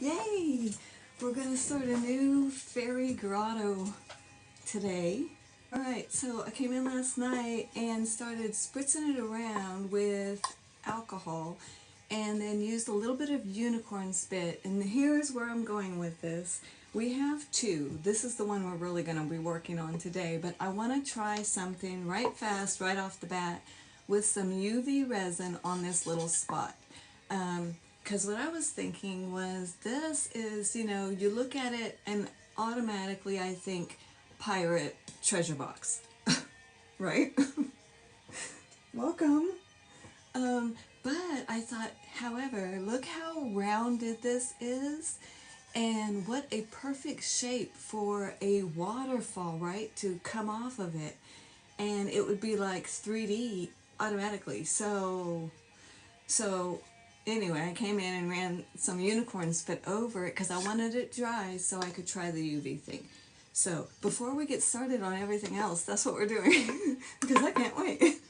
Yay! We're going to start a new fairy grotto today. Alright, so I came in last night and started spritzing it around with alcohol and then used a little bit of unicorn spit. And here's where I'm going with this. We have two. This is the one we're really going to be working on today, but I want to try something right fast, right off the bat, with some UV resin on this little spot. Because what I was thinking was, this is, you look at it and automatically I think pirate treasure box, right? Welcome. But I thought, however, look how rounded this is, and what a perfect shape for a waterfall, right, to come off of it. And it would be like 3D automatically. So anyway, I came in and ran some unicorn spit over it because I wanted it dry so I could try the UV thing. So before we get started on everything else, that's what we're doing because I can't wait.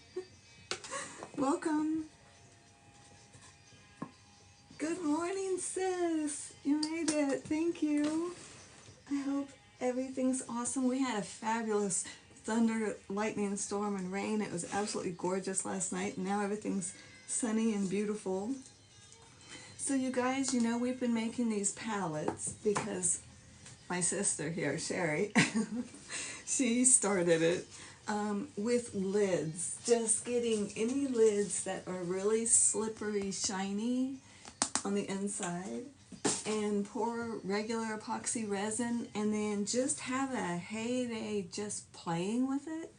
Welcome. Good morning, sis. You made it. Thank you. I hope everything's awesome. We had a fabulous thunder, lightning, storm, and rain. It was absolutely gorgeous last night, and now everything's sunny and beautiful. So you guys, we've been making these palettes because my sister here, Sherry, she started it with lids. Just getting any lids that are really slippery, shiny on the inside, and pour regular epoxy resin, and then just have a heyday just playing with it.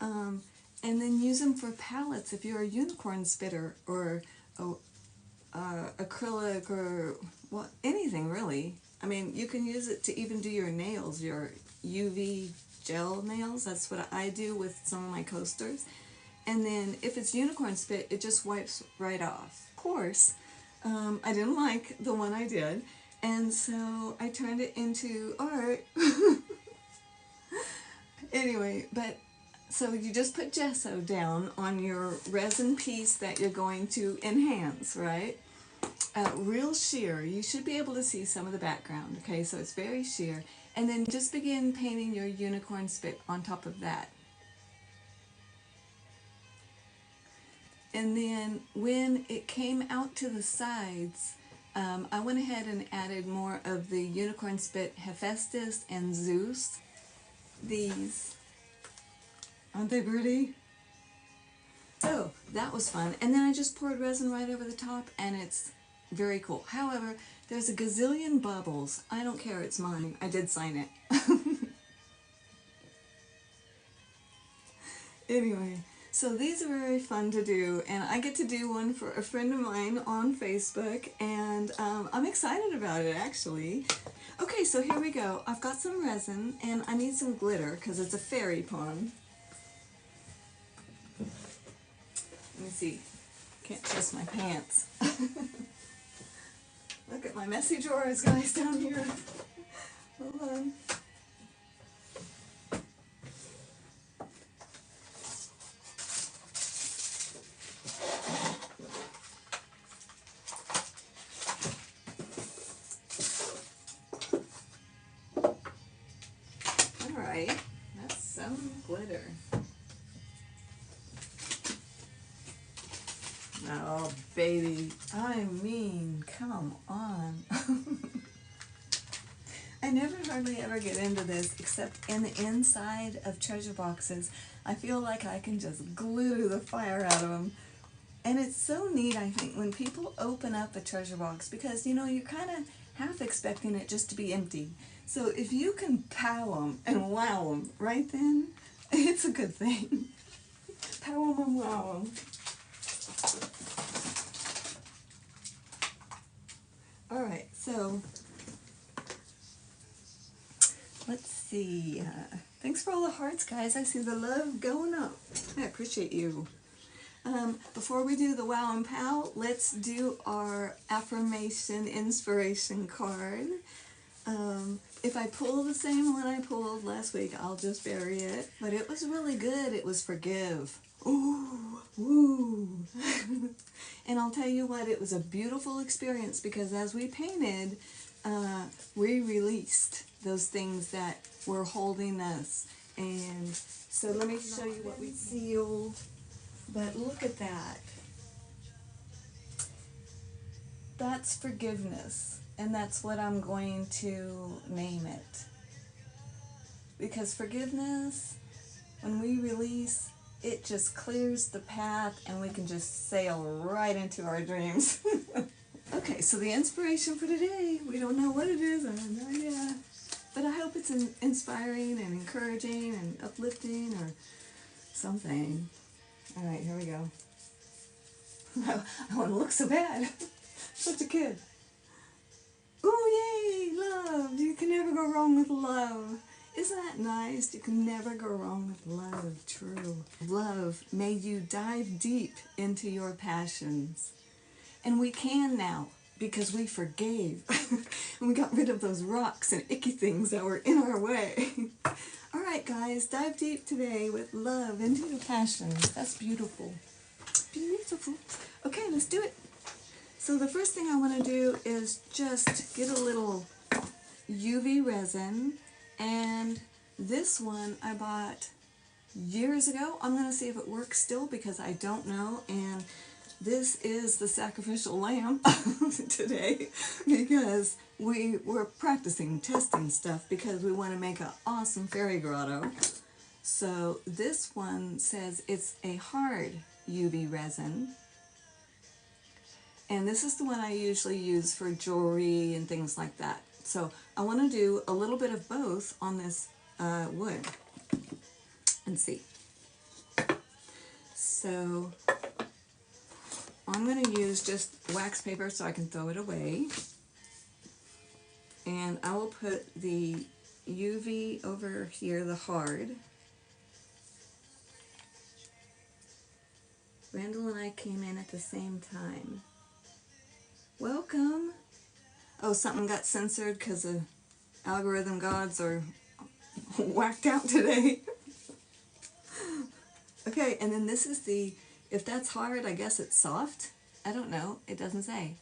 And then use them for palettes if you're a unicorn spitter or acrylic or anything really. I mean, you can use it to even do your nails, your UV gel nails. That's what I do with some of my coasters. And then if it's unicorn spit, it just wipes right off. Of course, I didn't like the one I did, and so I turned it into art. Anyway, but so you just put gesso down on your resin piece that you're going to enhance, right? Real sheer. You should be able to see some of the background, okay? So it's very sheer. And then just begin painting your unicorn spit on top of that. And then when it came out to the sides, I went ahead and added more of the unicorn spit Hephaestus and Zeus. These. Aren't they pretty? So that was fun. And then I just poured resin right over the top, and it's very cool. However, there's a gazillion bubbles. I don't care, it's mine. I did sign it. Anyway, so these are very fun to do, and I get to do one for a friend of mine on Facebook, and I'm excited about it, actually. Okay, so here we go. I've got some resin, and I need some glitter because it's a fairy pond. Let me see. Can't trust my pants. Look at my messy drawers, guys, down here. Hold on. All right, that's some glitter. Oh, baby, I mean, come on. I never hardly ever get into this except in the inside of treasure boxes. I feel like I can just glue the fire out of them. And it's so neat, I think, when people open up a treasure box, because, you're kind of half expecting it just to be empty. So if you can pow them and wow them right then, it's a good thing. Pow them and wow them. Alright, so let's see. Thanks for all the hearts, guys. I see the love going up. I appreciate you. Before we do the wow and pow, let's do our affirmation inspiration card. If I pull the same one I pulled last week, I'll just bury it. But it was really good. It was forgive. Ooh, woo. And I'll tell you what, it was a beautiful experience because as we painted, we released those things that were holding us. And so let me show you what we sealed. But look at that. That's forgiveness. And that's what I'm going to name it. Because forgiveness, when we release, it just clears the path and we can just sail right into our dreams. Okay, so the inspiration for today, we don't know what it is, I have no idea. But I hope it's inspiring and encouraging and uplifting or something. All right, here we go. I want to look so bad. Such a kid. Ooh, yay, love. You can never go wrong with love. Isn't that nice? You can never go wrong with love. True. Love made you dive deep into your passions. And we can now, because we forgave. And we got rid of those rocks and icky things that were in our way. All right, guys, dive deep today with love into your passions. That's beautiful. Beautiful. Okay, let's do it. So the first thing I want to do is just get a little UV resin. And this one I bought years ago. I'm going to see if it works still because I don't know. And this is the sacrificial lamb today because we were practicing testing stuff because we want to make an awesome fairy grotto. So this one says it's a hard UV resin. And this is the one I usually use for jewelry and things like that. So I want to do a little bit of both on this wood and see. So I'm going to use just wax paper so I can throw it away. And I will put the UV over here, the hard. Randall and I came in at the same time. Welcome. Oh, something got censored because the algorithm gods are whacked out today. Okay, and then this is the, if that's hard, I guess it's soft. I don't know. It doesn't say.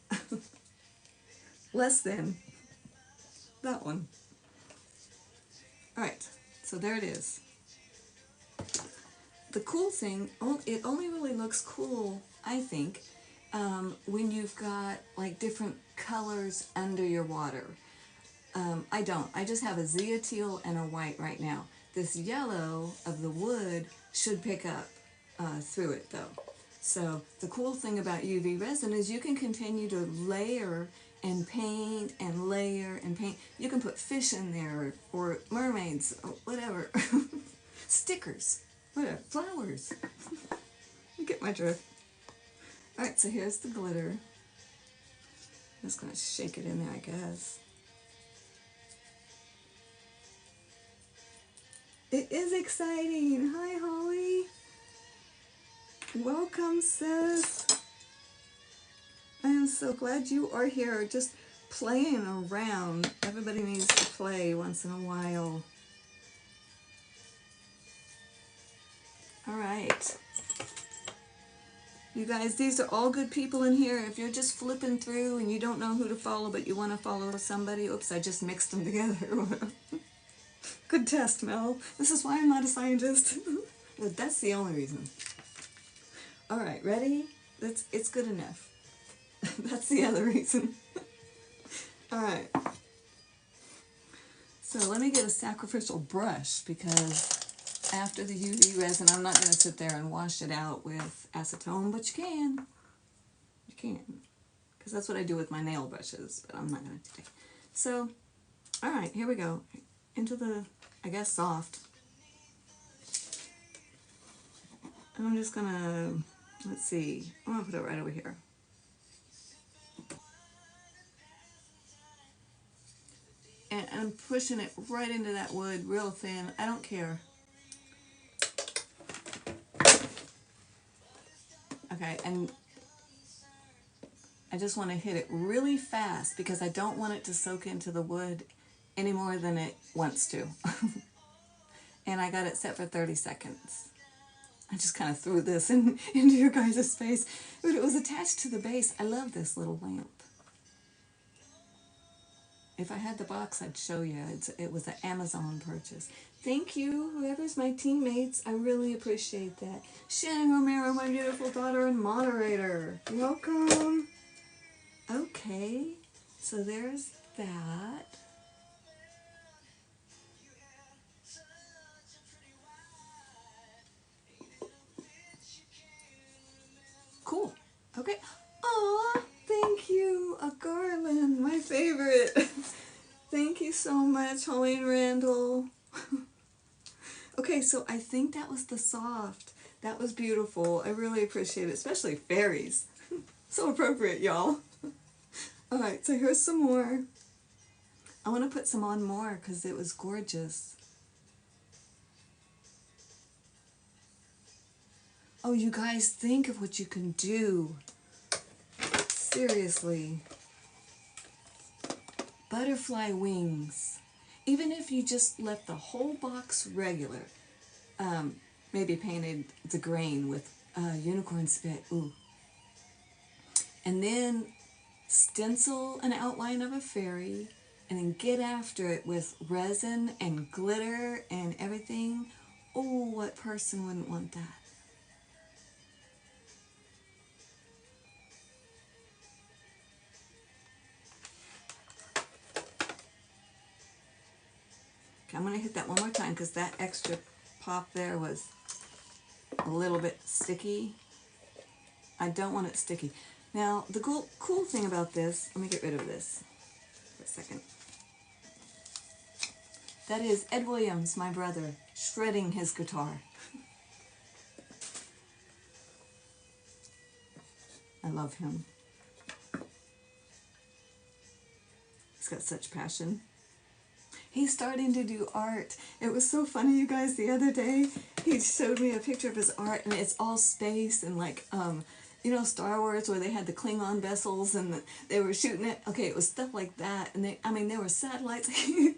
Less than. That one. Alright, so there it is. The cool thing, it only really looks cool, I think, when you've got like different colors under your water. I don't. I just have a Zia teal and a white right now. This yellow of the wood should pick up through it though. So the cool thing about UV resin is you can continue to layer and paint and layer and paint. You can put fish in there or mermaids or whatever. Stickers, whatever, flowers. You get my drift. Alright, so here's the glitter. I'm just going to shake it in there, I guess. It is exciting. Hi, Holly. Welcome, sis. I am so glad you are here, just playing around. Everybody needs to play once in a while. All right. You guys, these are all good people in here. If you're just flipping through and you don't know who to follow, but you want to follow somebody, oops, I just mixed them together. Good test, Mel. This is why I'm not a scientist. But that's the only reason. All right, ready? It's good enough. That's the other reason. All right. So let me get a sacrificial brush because after the UV resin, I'm not going to sit there and wash it out with acetone, but you can. You can. Because that's what I do with my nail brushes, but I'm not going to today. So, all right, here we go. Into the, I guess, soft. And I'm just going to, let's see, I'm going to put it right over here. And I'm pushing it right into that wood real thin. I don't care. Okay, and I just want to hit it really fast because I don't want it to soak into the wood any more than it wants to. And I got it set for 30 seconds. I just kind of threw this into your guys' face. But it was attached to the base. I love this little lamp. If I had the box, I'd show you. It was an Amazon purchase. Thank you, whoever's my teammates. I really appreciate that. Shannon Romero, my beautiful daughter and moderator. Welcome. Okay, so there's that. Cool. Okay. Aw, thank you. A garland, my favorite. Thank you so much, Holly and Randall. Okay, so I think that was the soft. That was beautiful. I really appreciate it, especially fairies. So appropriate, y'all. Alright, so here's some more. I want to put some on more because it was gorgeous. Oh, you guys, think of what you can do. Seriously. Butterfly wings. Even if you just left the whole box regular, maybe painted the grain with unicorn spit, ooh. And then stencil an outline of a fairy, and then get after it with resin and glitter and everything. Oh, what person wouldn't want that? Okay, I'm going to hit that one more time because that extra pop there was a little bit sticky. I don't want it sticky. Now, the cool thing about this, let me get rid of this for a second. That is Ed Williams, my brother, shredding his guitar. I love him. He's got such passion. He's starting to do art. It was so funny, you guys, the other day, he showed me a picture of his art, and it's all space and like, you know, Star Wars, where they had the Klingon vessels and they were shooting it. Okay, it was stuff like that, and there were satellites. He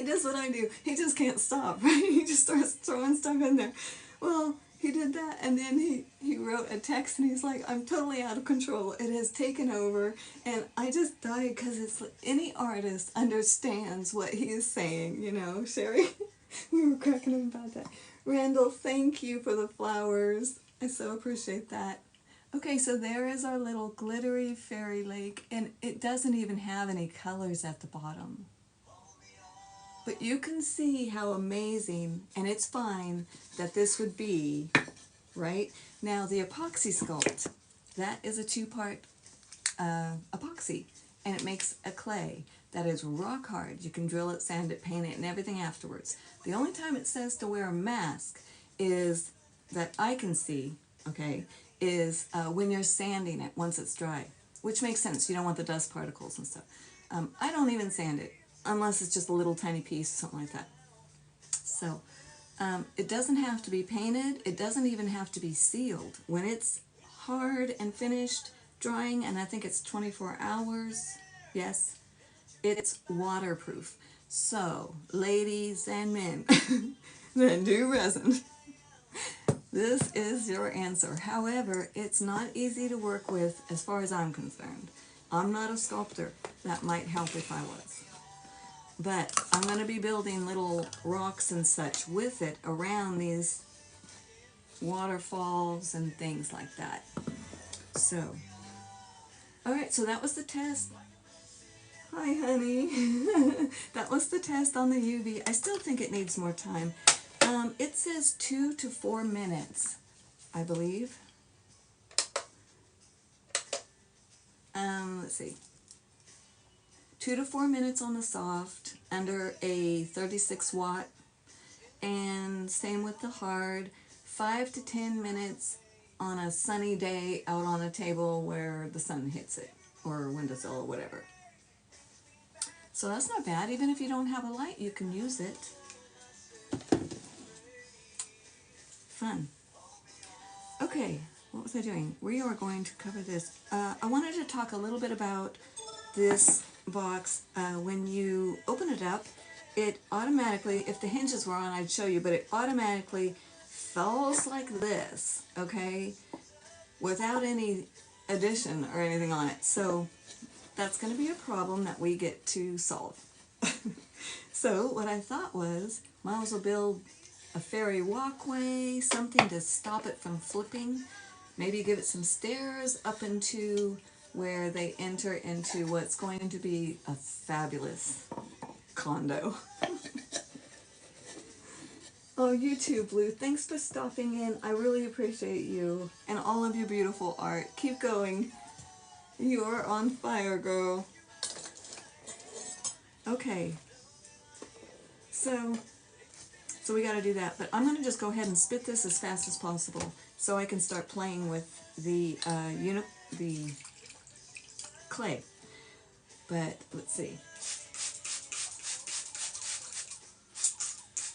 does what I do. He just can't stop, right? He just starts throwing stuff in there. Well, he did that, and then he wrote a text, and he's like, I'm totally out of control. It has taken over, and I just died because it's like any artist understands what he is saying, you know, Sherry? We were cracking up about that. Randall, thank you for the flowers. I so appreciate that. Okay, so there is our little glittery fairy lake, and it doesn't even have any colors at the bottom. But you can see how amazing, and it's fine, that this would be, right? Now the epoxy sculpt, that is a two-part epoxy, and it makes a clay that is rock hard. You can drill it, sand it, paint it, and everything afterwards. The only time it says to wear a mask is, that I can see, okay, is when you're sanding it once it's dry, which makes sense. You don't want the dust particles and stuff. I don't even sand it unless it's just a little tiny piece, something like that. So it doesn't have to be painted. It doesn't even have to be sealed. When it's hard and finished drying, and I think it's 24 hours, yes, it's waterproof. So, ladies and men that do resin, this is your answer. However, it's not easy to work with as far as I'm concerned. I'm not a sculptor. That might help if I was. But I'm going to be building little rocks and such with it around these waterfalls and things like that. So, alright, so that was the test. Hi, honey. That was the test on the UV. I still think it needs more time. It says 2 to 4 minutes, I believe. Let's see. 2 to 4 minutes on the soft, under a 36 watt, and same with the hard. 5 to 10 minutes on a sunny day out on a table where the sun hits it, or windowsill, or whatever. So that's not bad. Even if you don't have a light, you can use it. Fun. Okay, what was I doing? We are going to cover this. I wanted to talk a little bit about this box. When you open it up, it automatically, if the hinges were on, I'd show you, but it automatically falls like this, okay, without any addition or anything on it. So that's going to be a problem that we get to solve. So what I thought was, might as well build a fairy walkway, something to stop it from flipping. Maybe give it some stairs up into where they enter into what's going to be a fabulous condo. Oh, you too, Blue. Thanks for stopping in. I really appreciate you and all of your beautiful art. Keep going. You're on fire, girl. Okay. So we got to do that. But I'm going to just go ahead and spit this as fast as possible so I can start playing with the the clay. But let's see.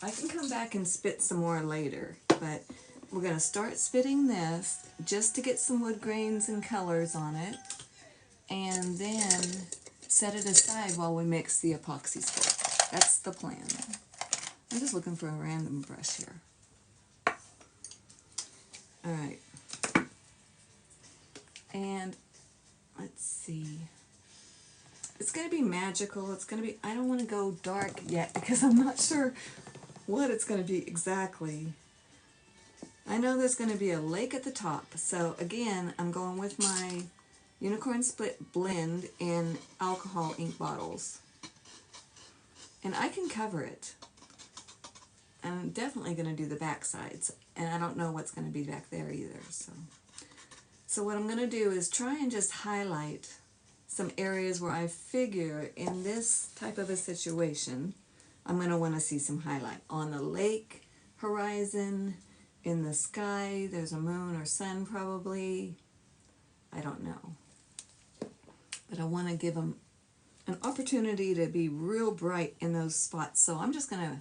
I can come back and spit some more later, but we're going to start spitting this just to get some wood grains and colors on it, and then set it aside while we mix the epoxy stuff. That's the plan. I'm just looking for a random brush here. Alright. And let's see. It's going to be magical. It's going to be, I don't want to go dark yet because I'm not sure what it's going to be exactly. I know there's going to be a lake at the top. So again, I'm going with my Unicorn Split blend in alcohol ink bottles. And I can cover it. I'm definitely going to do the back sides. And I don't know what's going to be back there either. So what I'm going to do is try and just highlight some areas where I figure in this type of a situation I'm going to want to see some highlight. On the lake horizon, in the sky, there's a moon or sun probably. I don't know. But I want to give them an opportunity to be real bright in those spots. So I'm just going to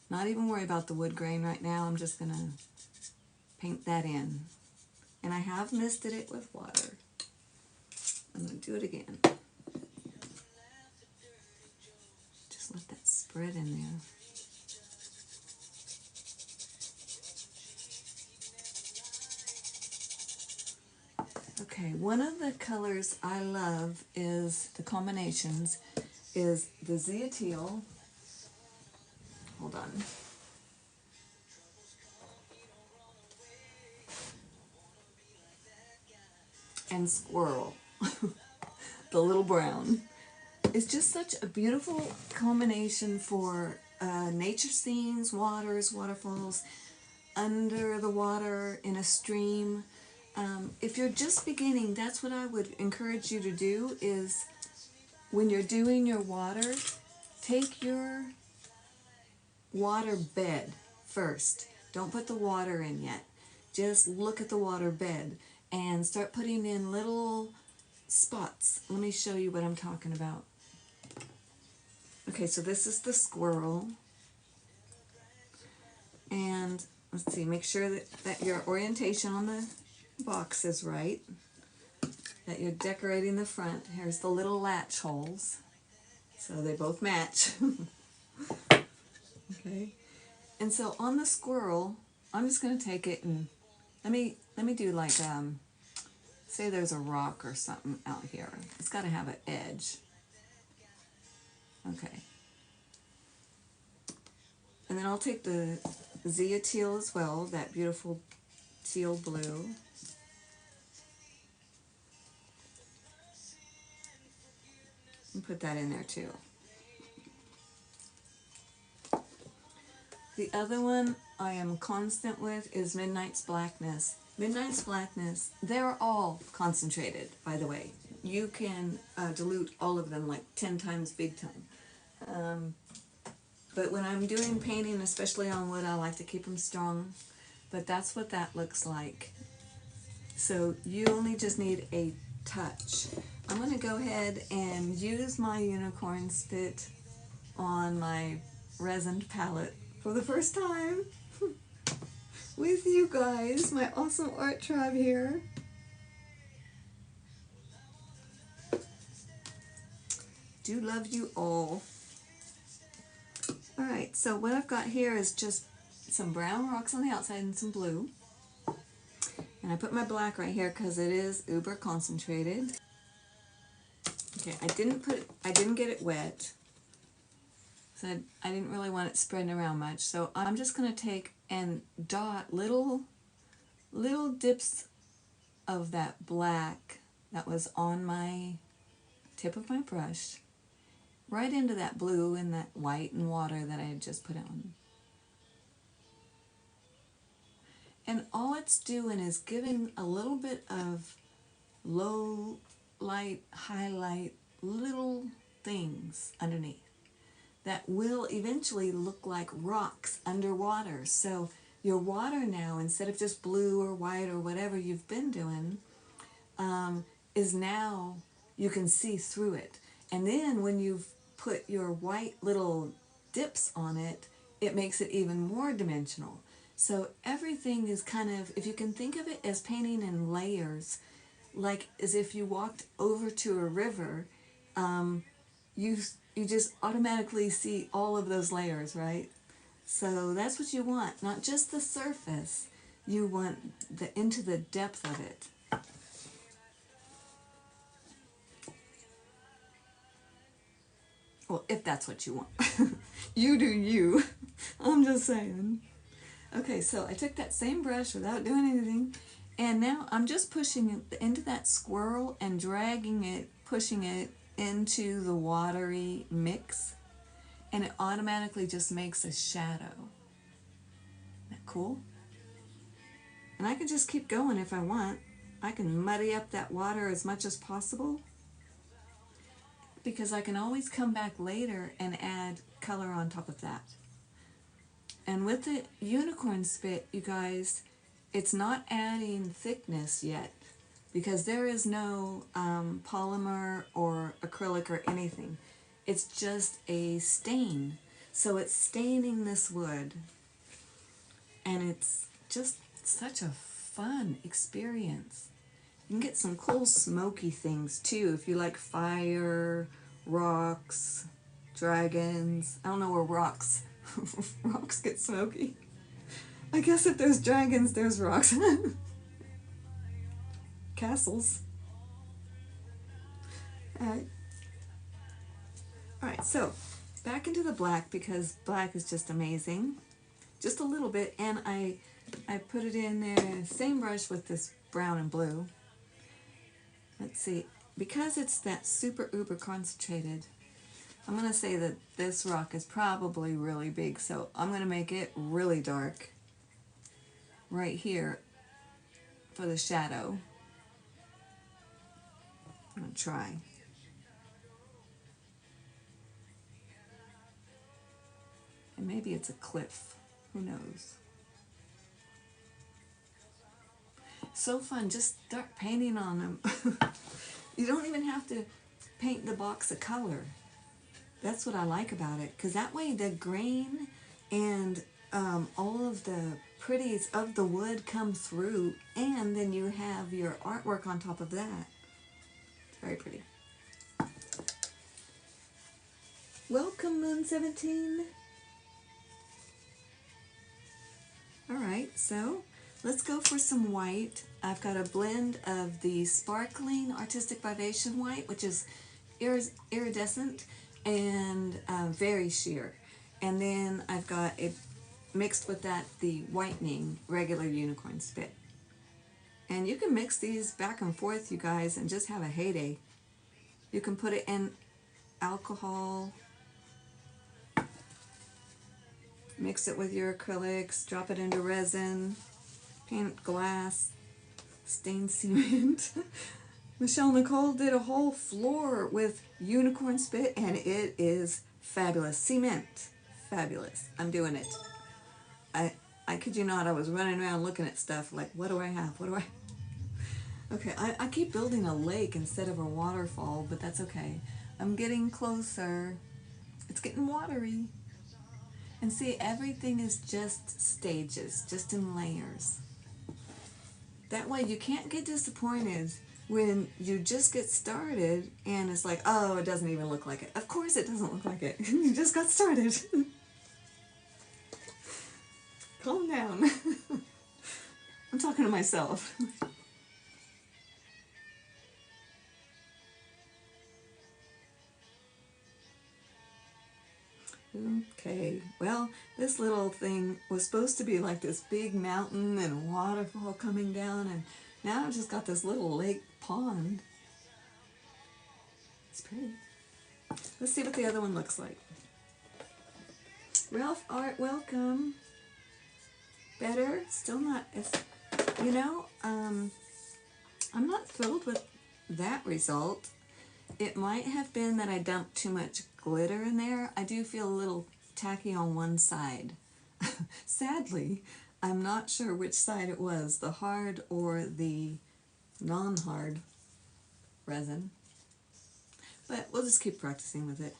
not even worry about the wood grain right now. I'm just going to paint that in. And I have misted it with water. I'm going to do it again. Just let that spread in there. Okay, one of the colors I love is, the combinations, is the Zia Teal. Hold on. And Squirrel, the little brown. It's just such a beautiful combination for nature scenes, waters, waterfalls, under the water, in a stream. If you're just beginning, that's what I would encourage you to do, is when you're doing your water, take your water bed first. Don't put the water in yet. Just look at the water bed and start putting in little spots. Let me show you what I'm talking about. Okay, so this is the squirrel. And let's see, make sure that your orientation on the box is right, that you're decorating the front. Here's the little latch holes, so they both match. Okay, and so on the squirrel, I'm just going to take it and let me do like say there's a rock or something out here. It's got to have an edge. Okay, and then I'll take the Zia Teal as well, that beautiful teal blue. And put that in there too. The other one I am constant with is Midnight's Blackness. Midnight's Blackness, they're all concentrated, by the way. You can dilute all of them like 10 times big time. But when I'm doing painting, especially on wood, I like to keep them strong. But that's what that looks like. So you only just need a touch. I'm going to go ahead and use my Unicorn Spit on my resin palette for the first time with you guys, my awesome art tribe here. Do love you all. Alright, so what I've got here is just some brown rocks on the outside and some blue. And I put my black right here because it is uber concentrated. Okay, I didn't get it wet. So I didn't really want it spreading around much. So I'm just going to take and dot little dips of that black that was on my tip of my brush right into that blue and that white and water that I had just put on. And all it's doing is giving a little bit of low light, highlight, little things underneath that will eventually look like rocks underwater. So your water now, instead of just blue or white or whatever you've been doing, is now you can see through it. And then when you've put your white little dips on it, it makes it even more dimensional. So everything is kind of, if you can think of it as painting in layers, like as if you walked over to a river, you just automatically see all of those layers, right? So that's what you want, not just the surface. You want into the depth of it. Well, if that's what you want. You do you. I'm just saying. Okay, so I took that same brush without doing anything, and now I'm just pushing it into that swirl and dragging it, pushing it into the watery mix, and it automatically just makes a shadow. Isn't that cool? And I can just keep going if I want. I can muddy up that water as much as possible, because I can always come back later and add color on top of that. And with the unicorn spit, you guys, it's not adding thickness yet, because there is no polymer or acrylic or anything. It's just a stain. So it's staining this wood, and it's just such a fun experience. You can get some cool smoky things too if you like fire, rocks, dragons. I don't know where rocks get smoky. I guess if there's dragons, there's rocks. Castles. Alright, so back into the black, because black is just amazing. Just a little bit, and I put it in there, same brush with this brown and blue. Let's see, because it's that super uber concentrated, I'm going to say that this rock is probably really big, so I'm going to make it really dark right here for the shadow. I'm going to try. And maybe it's a cliff, who knows. So fun, just start painting on them. You don't even have to paint the box a color. That's what I like about it, because that way the grain and all of the pretties of the wood come through, and then you have your artwork on top of that. It's very pretty. Welcome, Moon 17. Alright, so let's go for some white. I've got a blend of the sparkling Artistic Vivation white, which is iridescent and very sheer. And then I've got it mixed with that, the whitening regular unicorn spit. And you can mix these back and forth, you guys, and just have a heyday. You can put it in alcohol, mix it with your acrylics, drop it into resin, paint glass, stain cement. Michelle Nicole did a whole floor with unicorn spit, and it is fabulous. Cement, fabulous. I'm doing it. I kid you not, I was running around looking at stuff like, what do I have? What do I... Okay, I keep building a lake instead of a waterfall, but that's okay. I'm getting closer. It's getting watery. And see, everything is just stages, just in layers. That way you can't get disappointed when you just get started and it's like, oh, it doesn't even look like it. Of course it doesn't look like it. You just got started. Calm down. I'm talking to myself. Okay, well, this little thing was supposed to be like this big mountain and waterfall coming down, and now I've just got this little lake pond. It's pretty. Let's see what the other one looks like. Ralph Art, welcome. Better? Still not as, you know, I'm not thrilled with that result. It might have been that I dumped too much glitter in there. I do feel a little tacky on one side. Sadly, I'm not sure which side it was, the hard or the non-hard resin. But we'll just keep practicing with it.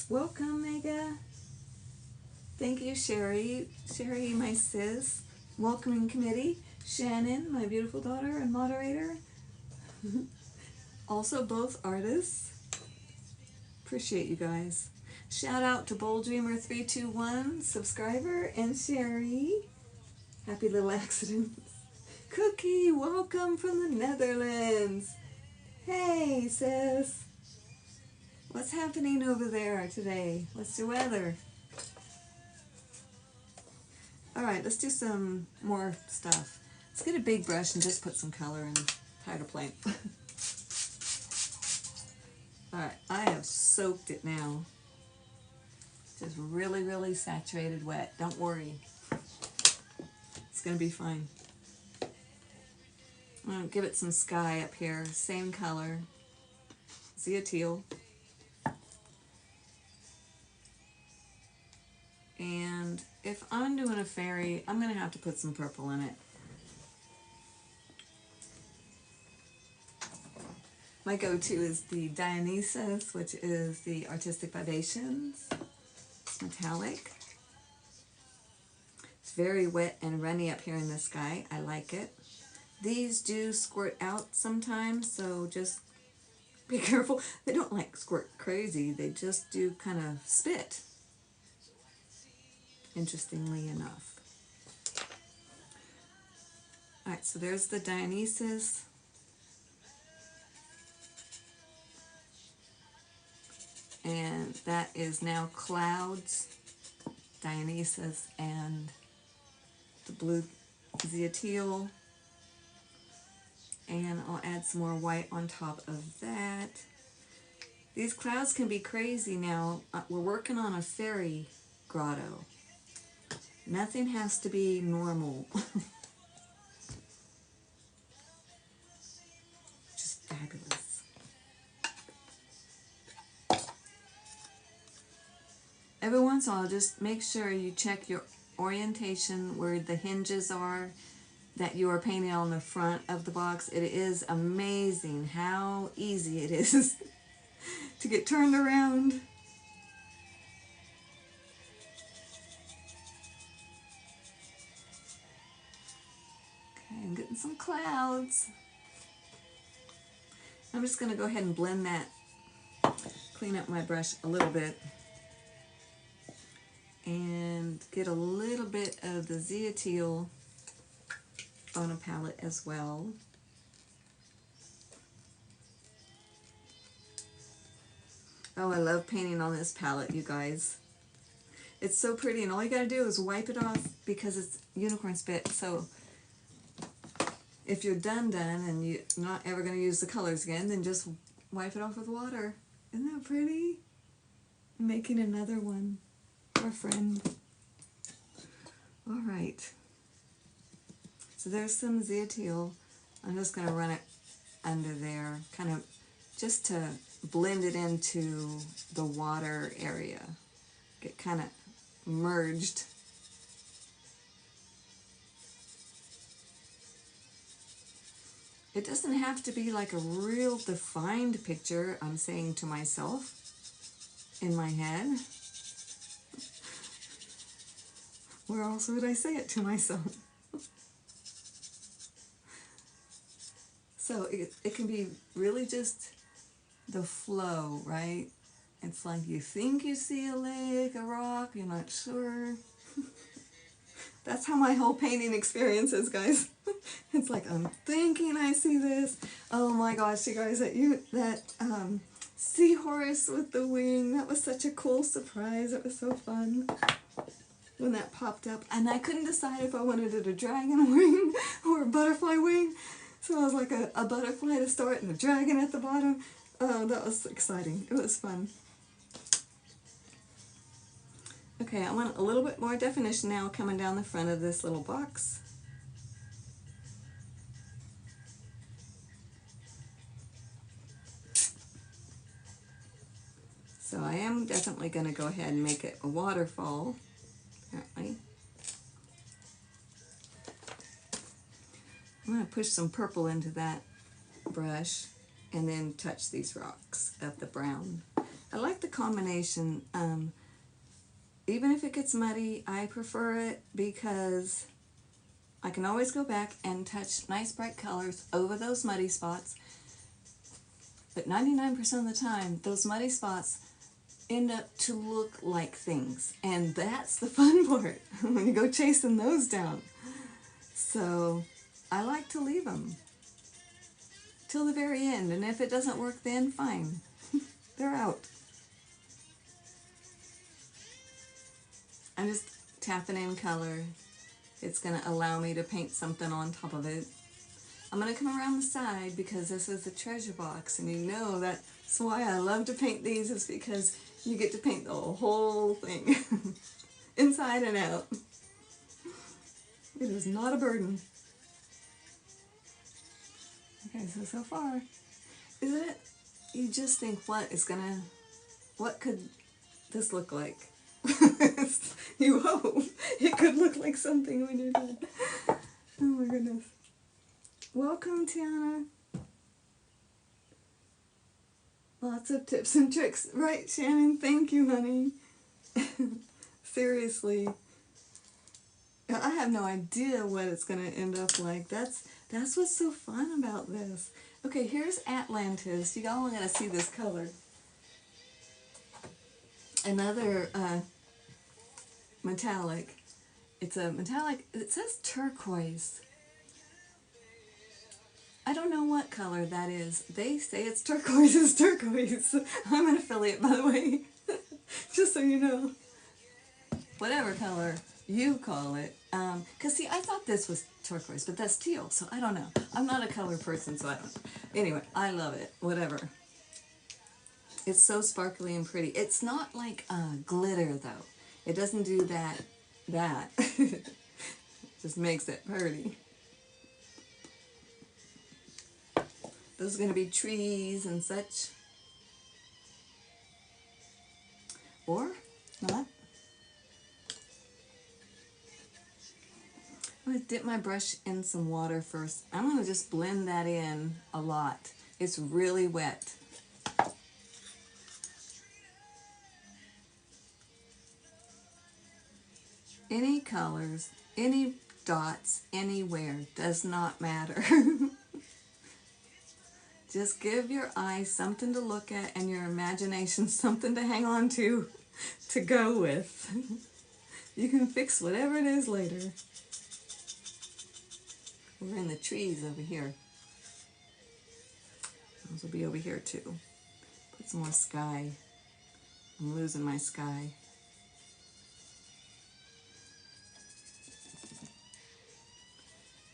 Welcome, Mega. Thank you, Sherry. Sherry, my sis. Welcoming committee. Shannon, my beautiful daughter and moderator. Also both artists. Appreciate you guys. Shout out to Bold Dreamer 321, subscriber, and Sherry. Happy little accidents. Cookie, welcome from the Netherlands. Hey, sis. What's happening over there today? What's the weather? Alright, let's do some more stuff. Let's get a big brush and just put some color in tighter plane. Alright, I have soaked it now. Just really, really saturated wet. Don't worry. It's going to be fine. I'm going to give it some sky up here. Same color. Zia teal. And if I'm doing a fairy, I'm going to have to put some purple in it. My go-to is the Dionysus, which is the Artistic Vibrations. It's metallic. It's very wet and runny up here in the sky. I like it. These do squirt out sometimes, so just be careful. They don't like squirt crazy. They just do kind of spit, interestingly enough. Alright, so there's the Dionysus. And that is now Clouds, Dionysus, and the blue Zia teal. And I'll add some more white on top of that. These clouds can be crazy now. We're working on a fairy grotto. Nothing has to be normal. Just fabulous. Every once in a while, just make sure you check your orientation where the hinges are that you are painting on the front of the box. It is amazing how easy it is to get turned around. Okay, I'm getting some clouds. I'm just going to go ahead and blend that, clean up my brush a little bit, and get a little bit of the Zia teal on a palette as well. Oh, I love painting on this palette, you guys. It's so pretty, and all you gotta do is wipe it off because it's unicorn spit. So if you're done and you're not ever gonna use the colors again, then just wipe it off with water. Isn't that pretty? I'm making another one for a friend. All right. So there's some Zia teal. I'm just going to run it under there, kind of just to blend it into the water area. Get kind of merged. It doesn't have to be like a real defined picture, I'm saying to myself in my head. Where else would I say it to myself? So it can be really just the flow, right? It's like you think you see a lake, a rock, you're not sure. That's how my whole painting experience is, guys. It's like I'm thinking I see this. Oh my gosh, you guys, that seahorse with the wing, that was such a cool surprise. It was so fun when that popped up, and I couldn't decide if I wanted it a dragon wing or a butterfly wing. So I was like a butterfly to start and a dragon at the bottom. Oh, that was exciting. It was fun. Okay, I want a little bit more definition now coming down the front of this little box. So I am definitely going to go ahead and make it a waterfall, apparently. I'm going to push some purple into that brush and then touch these rocks of the brown. I like the combination. Even if it gets muddy, I prefer it because I can always go back and touch nice bright colors over those muddy spots. But 99% of the time, those muddy spots end up to look like things. And that's the fun part, when you go chasing those down. So I like to leave them till the very end. And if it doesn't work then, fine. They're out. I'm just tapping in color. It's going to allow me to paint something on top of it. I'm going to come around the side because this is a treasure box, and you know that's why I love to paint these, is because you get to paint the whole thing, inside and out. It is not a burden. Okay, so far, isn't it? You just think, what could this look like? You hope it could look like something when you're done. Oh my goodness. Welcome, Tiana. Lots of tips and tricks. Right, Shannon? Thank you, honey. Seriously. I have no idea what it's going to end up like. That's what's so fun about this. Okay, here's Atlantis. You all got to see this color. Another metallic. It's a metallic, it says turquoise. I don't know what color that is. They say it's turquoise. It's turquoise. I'm an affiliate, by the way. Just so you know. Whatever color you call it. Because see, I thought this was turquoise, but that's teal, so I don't know. I'm not a color person, so I don't know. Anyway, I love it. Whatever. It's so sparkly and pretty. It's not like glitter, though. It doesn't do that. Just makes it pretty. Those are going to be trees and such. Or not. I'm going to dip my brush in some water first. I'm going to just blend that in a lot. It's really wet. Any colors, any dots, anywhere, does not matter. Just give your eyes something to look at and your imagination something to hang on to go with. You can fix whatever it is later. We're in the trees over here. Those will be over here too. Put some more sky. I'm losing my sky.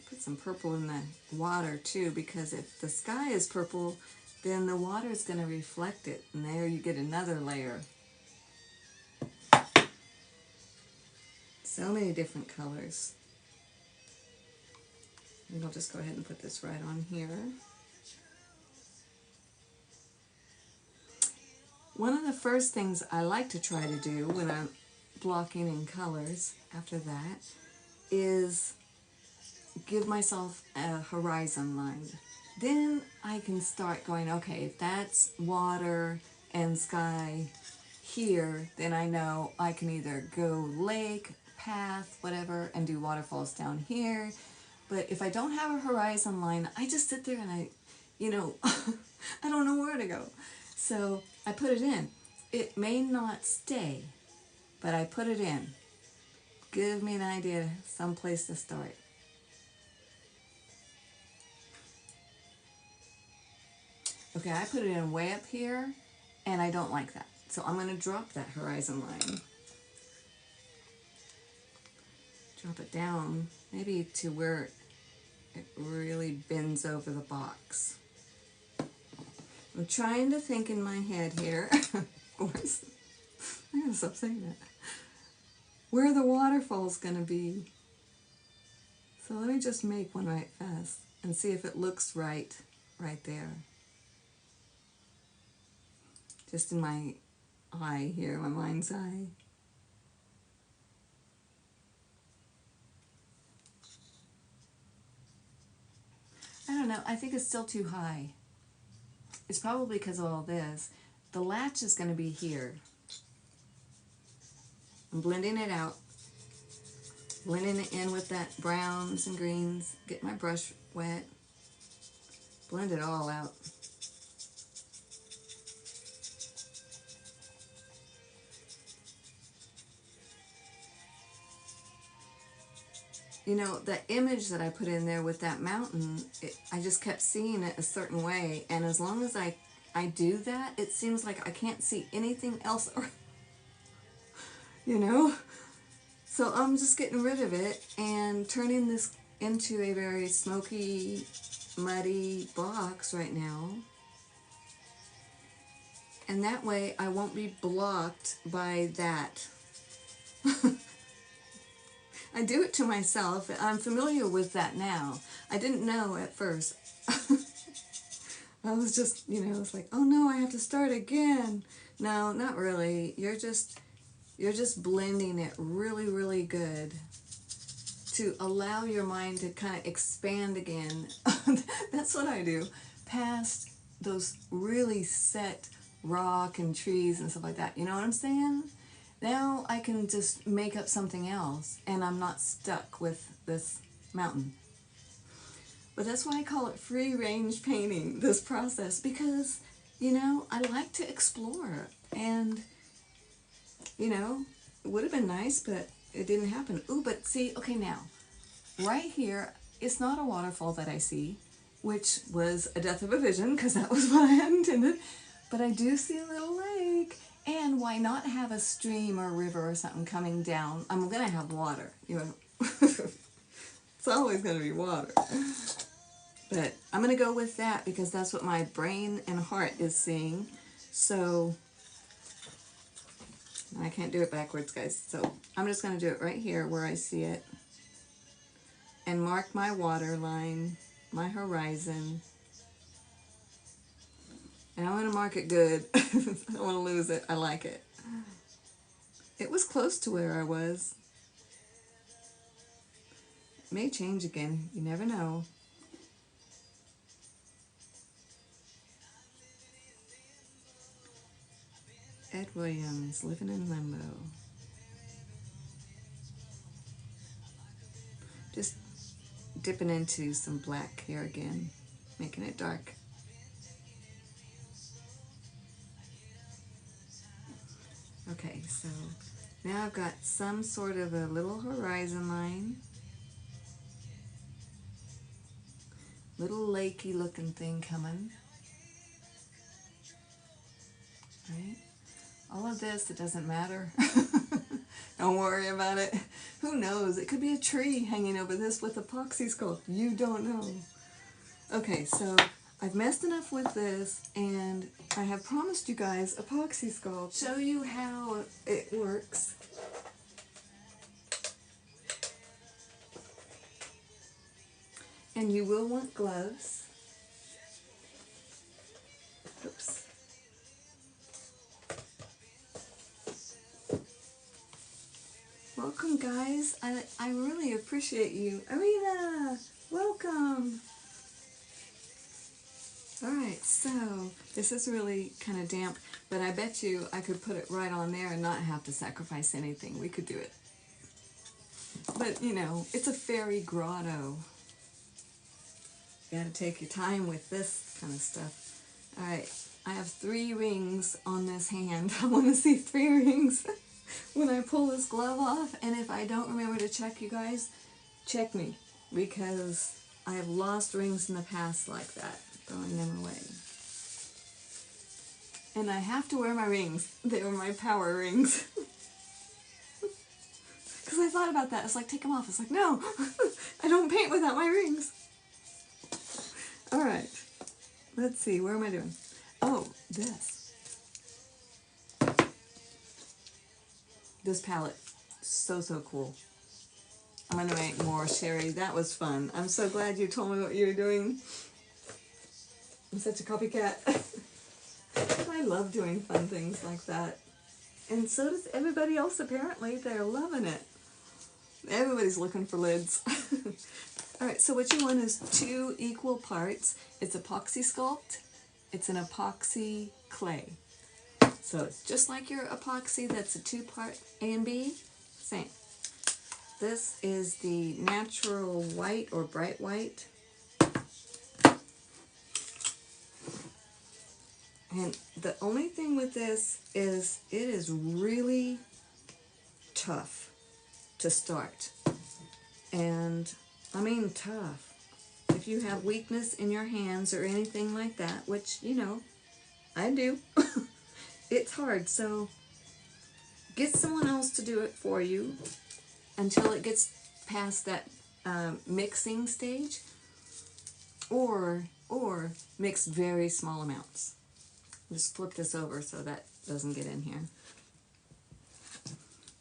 Put some purple in the water too, because if the sky is purple, then the water is going to reflect it, and there you get another layer. So many different colors. And I'll just go ahead and put this right on here. One of the first things I like to try to do when I'm blocking in colors after that is give myself a horizon line. Then I can start going, okay, if that's water and sky here, then I know I can either go lake, path, whatever, and do waterfalls down here. But if I don't have a horizon line, I just sit there and I don't know where to go. So I put it in. It may not stay, but I put it in. give me an idea, some place to start. Okay, I put it in way up here, and I don't like that. So I'm going to drop that horizon line. Drop it down, maybe to where it really bends over the box. I'm trying to think in my head here, of course. I gotta stop saying that. Where the waterfall's gonna be. So let me just make one right fast and see if it looks right there. Just in my eye here, my mind's eye. I don't know, I think it's still too high. It's probably because of all this. The latch is going to be here. I'm blending it out. Blending it in with that browns and greens. Get my brush wet. Blend it all out. You know, the image that I put in there with that mountain, I just kept seeing it a certain way, and as long as I do that, it seems like I can't see anything else, you know? So I'm just getting rid of it and turning this into a very smoky, muddy box right now. And that way I won't be blocked by that. I do it to myself. I'm familiar with that now. I didn't know at first. I was just, you know, it's like, oh no, I have to start again. No, not really. You're just blending it really, really good to allow your mind to kind of expand again. That's what I do. Past those really set rock and trees and stuff like that. You know what I'm saying? Now I can just make up something else, and I'm not stuck with this mountain. But that's why I call it free range painting, this process, because, you know, I like to explore. And, you know, it would have been nice, but it didn't happen. Ooh, but see, okay, now, right here, it's not a waterfall that I see, which was a death of a vision, because that was what I had intended. But I do see a little lake. And why not have a stream or a river or something coming down? I'm going to have water, you know. It's always going to be water. But I'm going to go with that because that's what my brain and heart is seeing. So, I can't do it backwards, guys. So, I'm just going to do it right here where I see it. And mark my water line, my horizon. And I'm going to mark it good. I don't want to lose it. I like it. It was close to where I was. It may change again. You never know. Ed Williams, Living in Limbo. Just dipping into some black here again, making it dark. Okay, so now I've got some sort of a little horizon line. Little lakey looking thing coming. Right? All of this, it doesn't matter. Don't worry about it. Who knows? It could be a tree hanging over this with epoxy sculpt. You don't know. Okay, so I've messed enough with this, and I have promised you guys epoxy sculpt. Show you how it works. And you will want gloves. Oops. Welcome, guys. I really appreciate you. Arena, welcome. Alright, so this is really kind of damp, but I bet you I could put it right on there and not have to sacrifice anything. We could do it. But, you know, it's a fairy grotto. You gotta take your time with this kind of stuff. Alright, I have 3 rings on this hand. I want to see 3 rings. when I pull this glove off, and if I don't remember to check you guys, check me, because I have lost rings in the past like that, throwing them away. And I have to wear my rings. They were my power rings. Because I thought about that. It's like, take them off. It's like, no, I don't paint without my rings. All right. Let's see. Where am I doing? Oh, this. This palette. So, so cool. I'm going to make more, Sherry. That was fun. I'm so glad you told me what you were doing. I'm such a copycat. I love doing fun things like that. And so does everybody else, apparently. They're loving it. Everybody's looking for lids. Alright, so what you want is 2 equal parts. It's epoxy sculpt. It's an epoxy clay. So it's just like your epoxy that's a 2-part A and B. Same. This is the natural white or bright white. And the only thing with this is it is really tough to start. And I mean tough. If you have weakness in your hands or anything like that, which, you know, I do, it's hard. So get someone else to do it for you until it gets past that mixing stage, or mix very small amounts. Just flip this over so that doesn't get in here.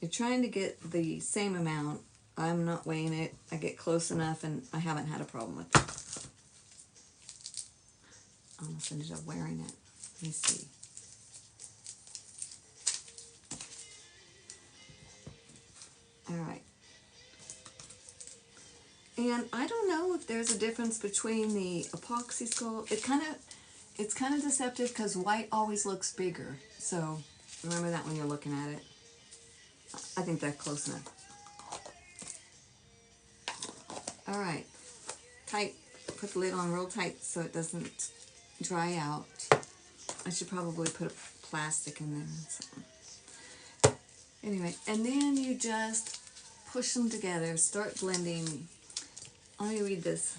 You're trying to get the same amount. I'm not weighing it. I get close enough and I haven't had a problem with it. I almost ended up wearing it. Let me see. Alright. And I don't know if there's a difference between the epoxy sculpt. It's kind of deceptive because white always looks bigger. So remember that when you're looking at it. I think that's close enough. Alright. Tight. Put the lid on real tight so it doesn't dry out. I should probably put a plastic in there or something. Anyway, and then you just push them together. Start blending. Let me read this.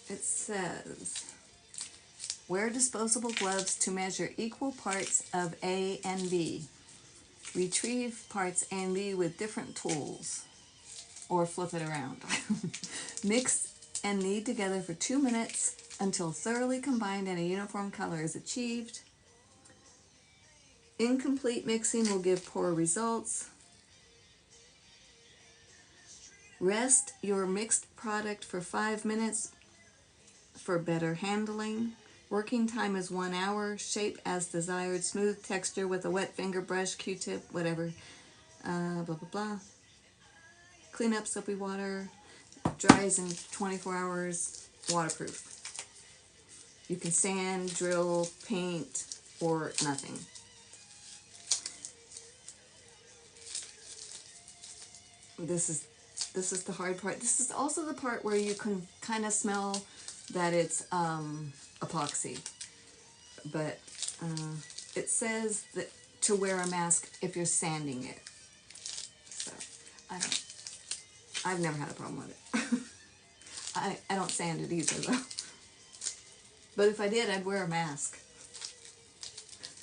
It says, wear disposable gloves to measure equal parts of A and B. Retrieve parts A and B with different tools, or flip it around. Mix and knead together for 2 minutes until thoroughly combined and a uniform color is achieved. Incomplete mixing will give poor results. Rest your mixed product for 5 minutes for better handling. Working time is 1 hour. Shape as desired. Smooth texture with a wet finger brush, Q-tip, whatever. Blah, blah, blah. Clean up soapy water. Dries in 24 hours. Waterproof. You can sand, drill, paint, or nothing. This is the hard part. This is also the part where you can kind of smell that it's epoxy. But it says that to wear a mask if you're sanding it. So I've never had a problem with it. I don't sand it either though. But if I did, I'd wear a mask.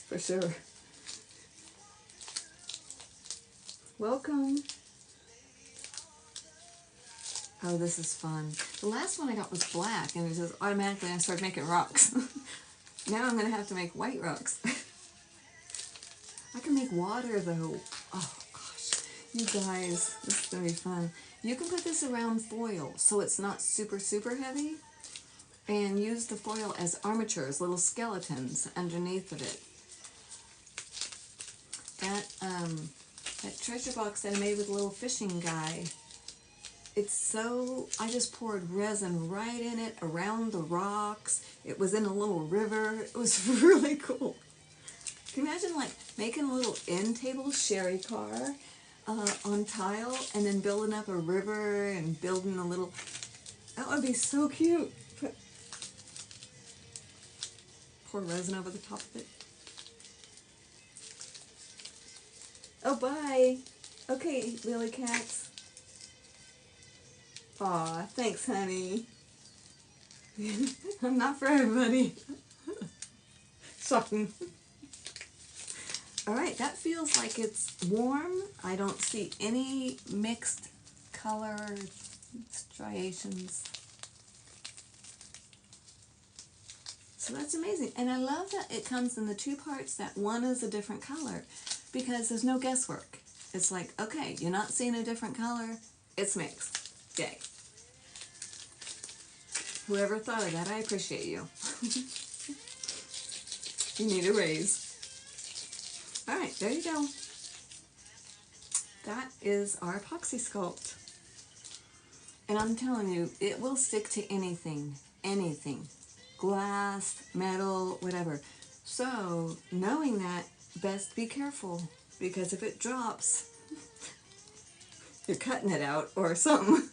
For sure. Welcome. Oh, this is fun. The last one I got was black, and it just automatically I started making rocks. Now I'm going to have to make white rocks. I can make water, though. Oh, gosh. You guys, this is going to be fun. You can put this around foil, so it's not super, super heavy, and use the foil as armatures, little skeletons underneath of it. That treasure box that I made with a little fishing guy, it's so, I just poured resin right in it, around the rocks. It was in a little river. It was really cool. Can you imagine like making a little end table sherry car on tile and then building up a river and building a little, that would be so cute. Pour resin over the top of it. Oh, bye. Okay, Lily Cats. Aw, thanks, honey. I'm not for everybody. Shocking. Alright, that feels like it's warm. I don't see any mixed color striations. So that's amazing. And I love that it comes in the two parts, that one is a different color, because there's no guesswork. It's like, okay, you're not seeing a different color, it's mixed. Yay. Whoever thought of that, I appreciate you. You need a raise. Alright, there you go. That is our epoxy sculpt. And I'm telling you, it will stick to anything. Anything. Glass, metal, whatever. So, knowing that, best be careful. Because if it drops, you're cutting it out or something.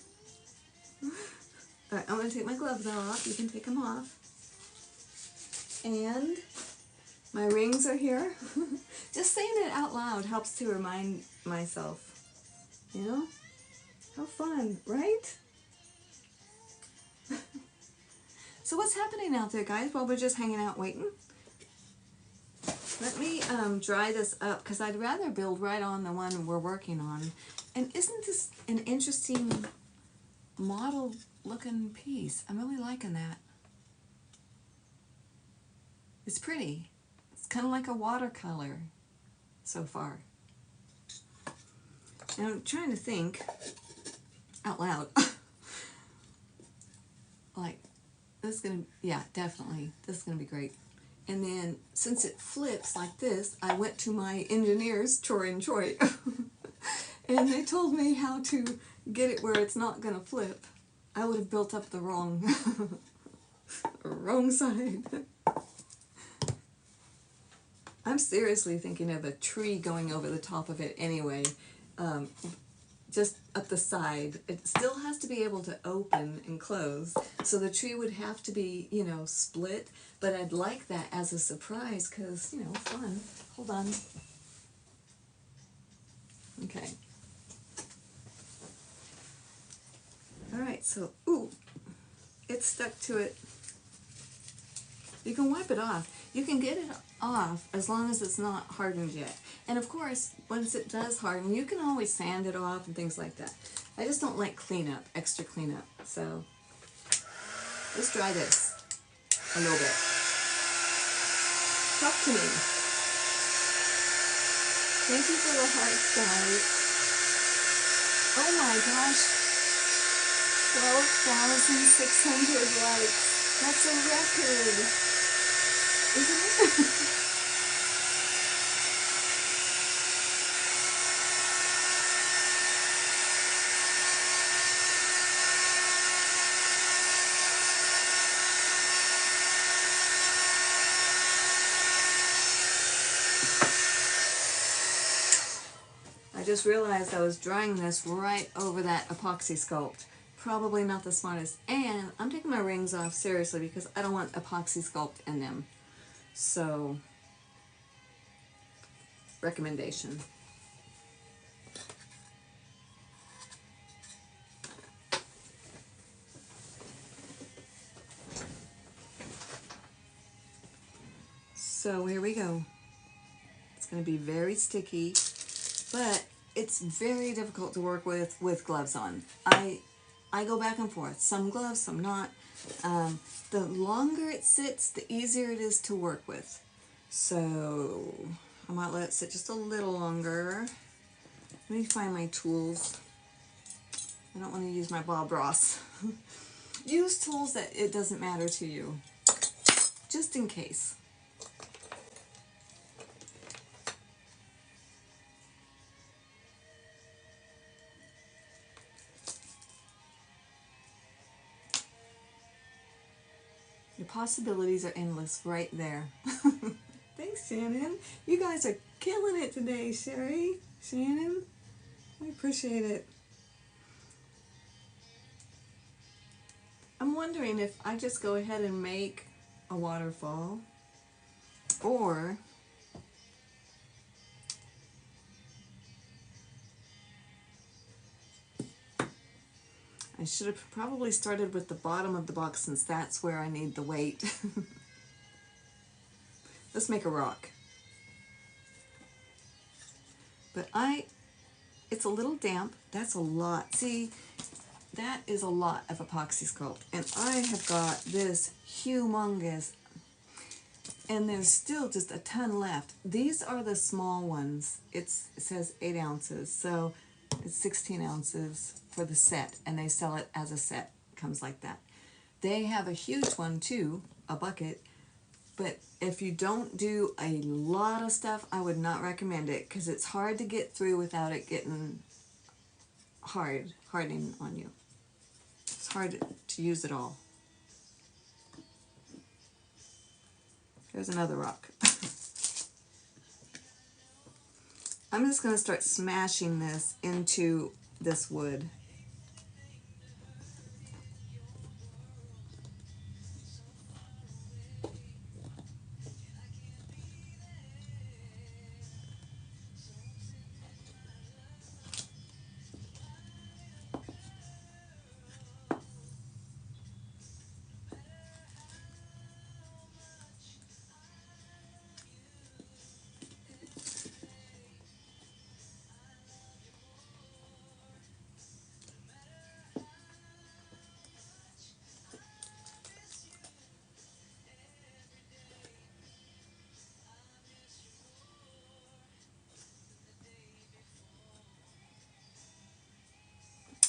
Alright, I'm going to take my gloves off. You can take them off. And my rings are here. Just saying it out loud helps to remind myself. You know? How fun, right? So what's happening out there, guys, while we're just hanging out waiting? Let me dry this up, because I'd rather build right on the one we're working on. And isn't this an interesting model looking piece? I'm really liking that. It's pretty. It's kind of like a watercolor so far. And I'm trying to think out loud. Like, this is going to, yeah, definitely. This is going to be great. And then, since it flips like this, I went to my engineers, Troy and Troy, and they told me how to get it where it's not going to flip. I would have built up the wrong side. I'm seriously thinking of a tree going over the top of it anyway, just up the side. It still has to be able to open and close, so the tree would have to be, you know, split, but I'd like that as a surprise because, you know, fun. Hold on. Okay. Alright, so, ooh, it's stuck to it. You can wipe it off. You can get it off as long as it's not hardened yet. And of course, once it does harden, you can always sand it off and things like that. I just don't like cleanup, extra cleanup. So, let's dry this a little bit. Talk to me. Thank you for the hearts, guys. Oh my gosh. 12,600 likes. That's a record. Isn't it? I just realized I was drying this right over that epoxy sculpt. Probably not the smartest. And I'm taking my rings off seriously because I don't want epoxy sculpt in them. So, recommendation. So here we go. It's going to be very sticky, but it's very difficult to work with gloves on. I go back and forth. Some gloves, some not. The longer it sits, the easier it is to work with. So I might let it sit just a little longer. Let me find my tools. I don't want to use my Bob Ross. Use tools that it doesn't matter to you, just in case. Your possibilities are endless right there. Thanks, Shannon. You guys are killing it today, Sherry. Shannon, I appreciate it. I'm wondering if I just go ahead and make a waterfall, or I should have probably started with the bottom of the box since that's where I need the weight. Let's make a rock. But it's a little damp. That's a lot. See, that is a lot of epoxy sculpt. And I have got this humongous, and there's still just a ton left. These are the small ones. It says 8 ounces, so it's 16 ounces for the set, and they sell it as a set. It comes like that. They have a huge one too, a bucket, but if you don't do a lot of stuff, I would not recommend it because it's hard to get through without it getting hardening on you. It's hard to use it all. There's another rock. I'm just going to start smashing this into this wood.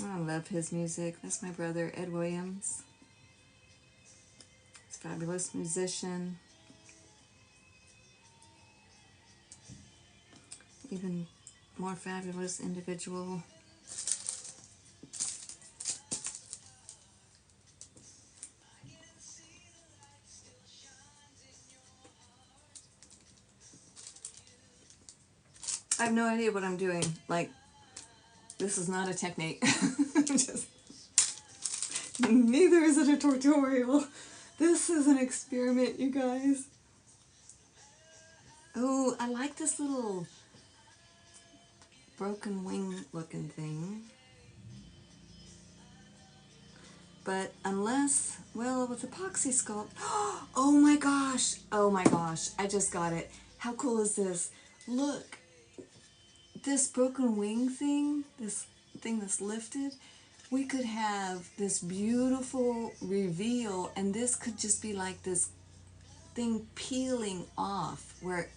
I love his music. That's my brother, Ed Williams. He's a fabulous musician. Even more fabulous individual. I have no idea what I'm doing. Like, this is not a technique. Neither is it a tutorial. This is an experiment, you guys. Oh, I like this little broken wing looking thing. But unless, well, with epoxy sculpt, oh my gosh, I just got it. How cool is this? Look, this broken wing thing, this thing that's lifted, we could have this beautiful reveal, and this could just be like this thing peeling off, where,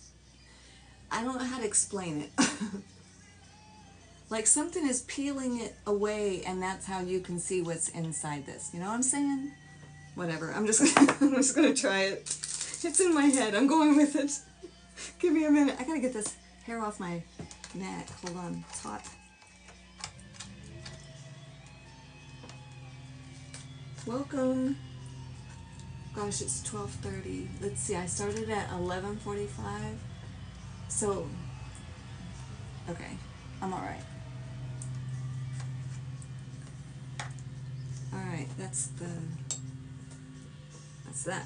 I don't know how to explain it. Like something is peeling it away, and that's how you can see what's inside this. You know what I'm saying? Whatever. I'm just gonna try it. It's in my head. I'm going with it. Give me a minute. I gotta get this hair off my neck. Hold on. It's hot. Welcome. Gosh, it's 12:30. Let's see. I started at 11:45. So, okay. I'm all right. Alright, that's that.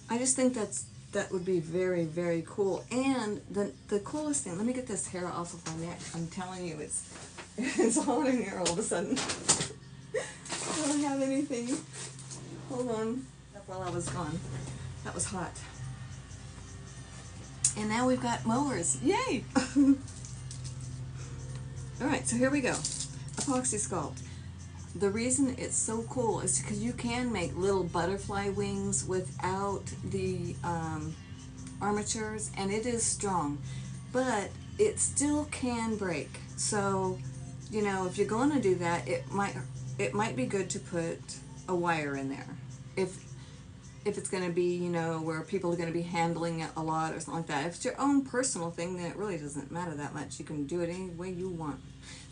I just think that would be very, very cool. And the coolest thing, let me get this hair off of my neck. I'm telling you, it's hot in here all of a sudden. I don't have anything. Hold on. While I was gone. That was hot. And now we've got mowers. Yay! Alright, so here we go. Epoxy sculpt. The reason it's so cool is because you can make little butterfly wings without the armatures, and it is strong. But it still can break. So, you know, if you're going to do that, it might be good to put a wire in there. If it's going to be, you know, where people are going to be handling it a lot or something like that. If it's your own personal thing, then it really doesn't matter that much. You can do it any way you want.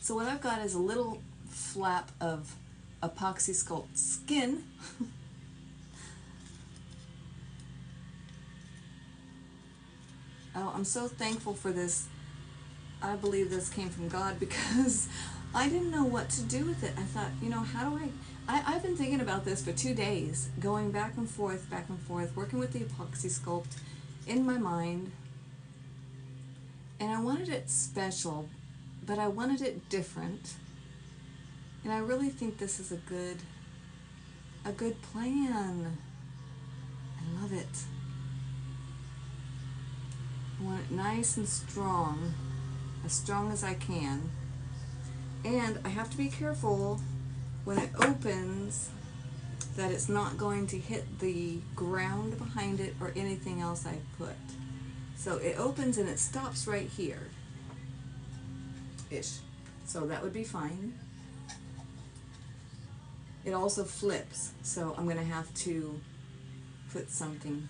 So what I've got is a little flap of epoxy sculpt skin. Oh, I'm so thankful for this. I believe this came from God because I didn't know what to do with it. I thought, you know, how do I've been thinking about this for 2 days, going back and forth, working with the epoxy sculpt in my mind, and I wanted it special, but I wanted it different. And I really think this is a good plan. I love it. I want it nice and strong as I can. And I have to be careful when it opens that it's not going to hit the ground behind it or anything else I put. So it opens and it stops right here ish. So that would be fine. It also flips, so I'm going to have to put something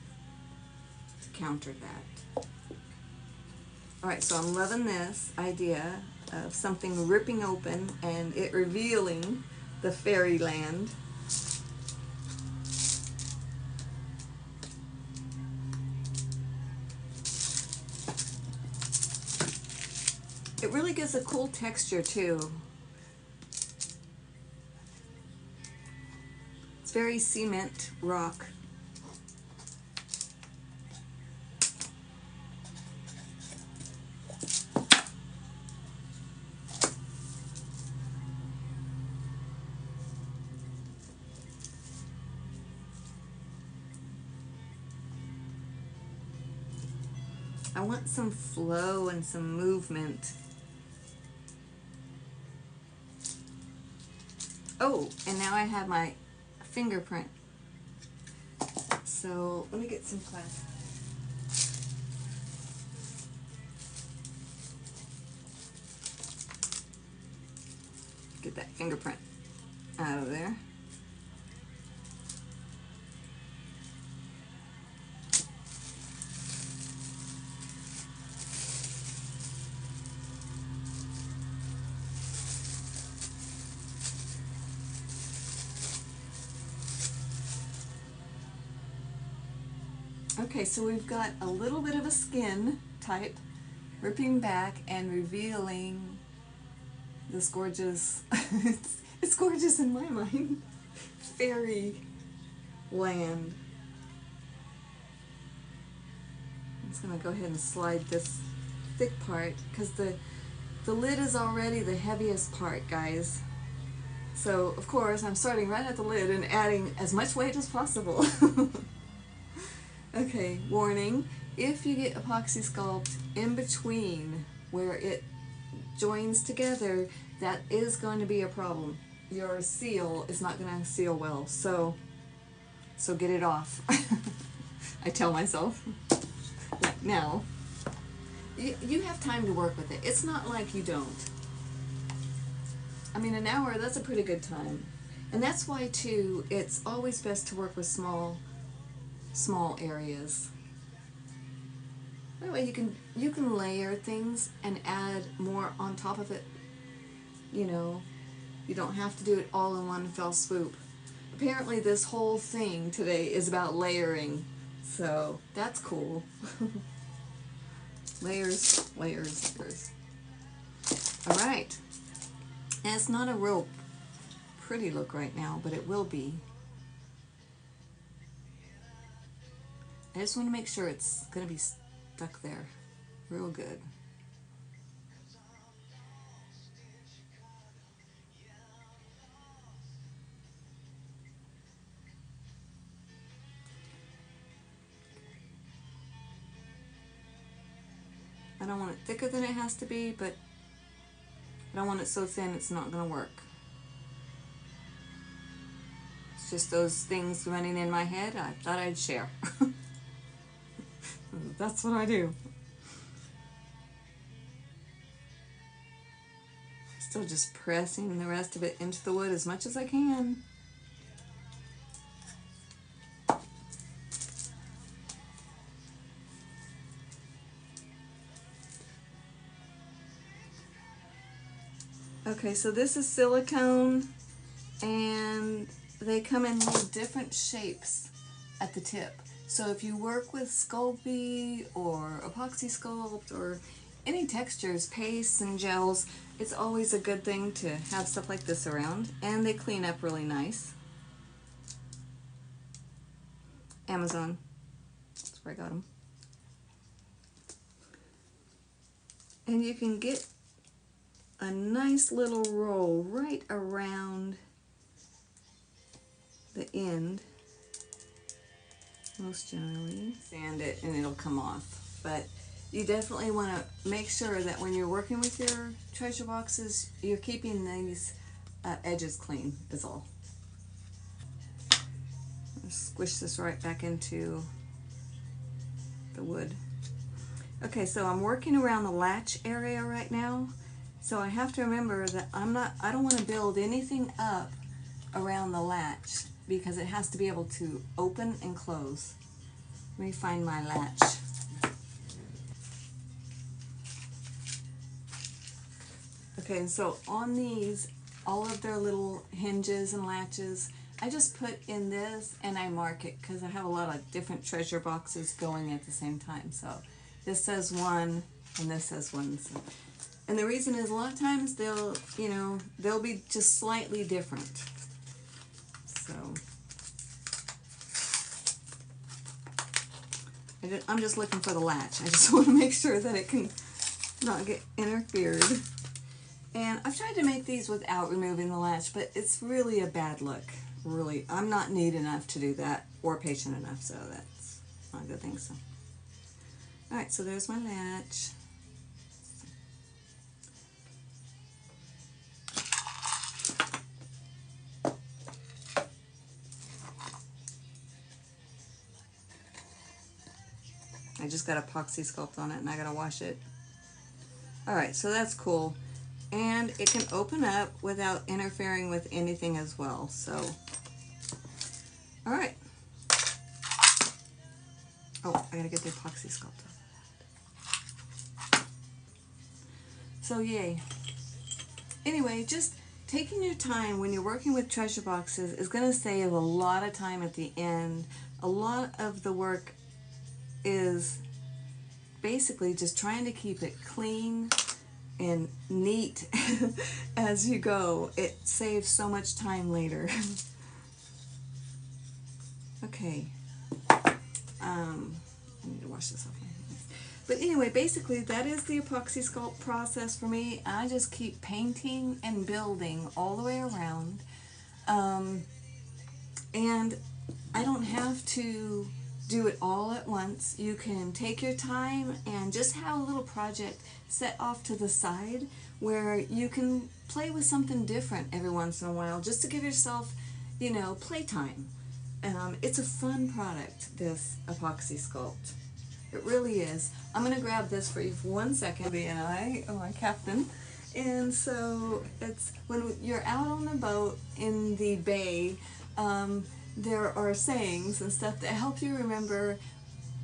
to counter that. Alright, so I'm loving this idea of something ripping open and it revealing the fairyland. It really gives a cool texture too. It's very cement rock. I want some flow and some movement. Oh, and now I have my fingerprint. So let me get some plastic. Get that fingerprint out of there. Okay, so we've got a little bit of a skin type ripping back and revealing this gorgeous, it's gorgeous in my mind, fairy land. I'm just going to go ahead and slide this thick part because the lid is already the heaviest part, guys. So, of course, I'm starting right at the lid and adding as much weight as possible. Okay, warning, if you get epoxy sculpt in between where it joins together, that is going to be a problem. Your seal is not going to seal well, so get it off. I tell myself. Like now, you have time to work with it. It's not like you don't. I mean, an hour, that's a pretty good time. And that's why, too, it's always best to work with small areas. That way you can layer things and add more on top of it. You know, you don't have to do it all in one fell swoop. Apparently this whole thing today is about layering, so that's cool. Layers, layers, layers. Alright, and it's not a real pretty look right now, but it will be. I just want to make sure it's going to be stuck there real good. I don't want it thicker than it has to be, but I don't want it so thin it's not going to work. It's just those things running in my head I thought I'd share. That's what I do. Still just pressing the rest of it into the wood as much as I can. Okay, so this is silicone, and they come in little different shapes at the tip. So if you work with Sculpey or Epoxy Sculpt or any textures, pastes and gels, it's always a good thing to have stuff like this around, and they clean up really nice. Amazon, that's where I got them. And you can get a nice little roll right around the end, most generally. Sand it and it'll come off, but you definitely want to make sure that when you're working with your treasure boxes, you're keeping these edges clean is all. Squish this right back into the wood. Okay, so I'm working around the latch area right now, so I have to remember that I don't want to build anything up around the latch because it has to be able to open and close. Let me find my latch. Okay, and so on these, all of their little hinges and latches, I just put in this and I mark it because I have a lot of different treasure boxes going at the same time. So this says 1 and this says 1. So, and the reason is a lot of times they'll be just slightly different. So I'm just looking for the latch. I just want to make sure that it can not get interfered. And I've tried to make these without removing the latch, but it's really a bad look. Really, I'm not neat enough to do that or patient enough, so that's not a good thing. So, all right, so there's my latch. I just got epoxy sculpt on it and I gotta wash it. All right, so that's cool. And it can open up without interfering with anything as well. So, all right. Oh, I gotta get the epoxy sculpt on. So yay. Anyway, just taking your time when you're working with treasure boxes is gonna save a lot of time at the end. A lot of the work is basically just trying to keep it clean and neat as you go. It saves so much time later. Okay, I need to wash this off my hands. But anyway, basically that is the epoxy sculpt process for me. I just keep painting and building all the way around, and I don't have to do it all at once. You can take your time and just have a little project set off to the side where you can play with something different every once in a while just to give yourself, playtime. It's a fun product, this epoxy sculpt. It really is. I'm going to grab this for you for 1 second. And I, my captain. And so it's when you're out on the boat in the bay, there are sayings and stuff that help you remember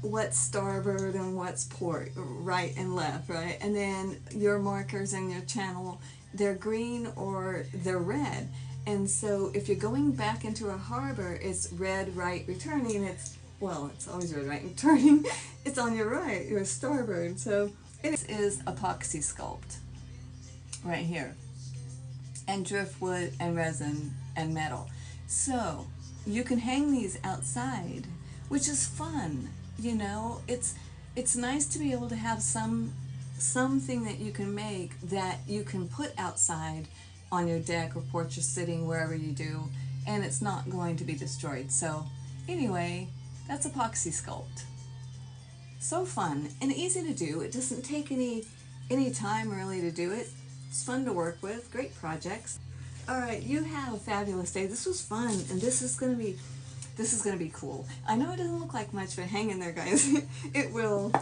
what's starboard and what's port, right and left, right? And then your markers in your channel, they're green or they're red. And so if you're going back into a harbor, it's red, right, returning. It's always red, right, and turning. It's on your right, your starboard. So it is epoxy sculpt right here. And driftwood and resin and metal. So you can hang these outside, which is fun. It's nice to be able to have something that you can make that you can put outside on your deck or porch or sitting wherever you do, and it's not going to be destroyed. So anyway, that's epoxy sculpt. So fun and easy to do. It doesn't take any time really to do it. It's fun to work with. Great projects. All right, you have a fabulous day. This was fun, and this is gonna be cool. I know it doesn't look like much, but hang in there, guys. It will.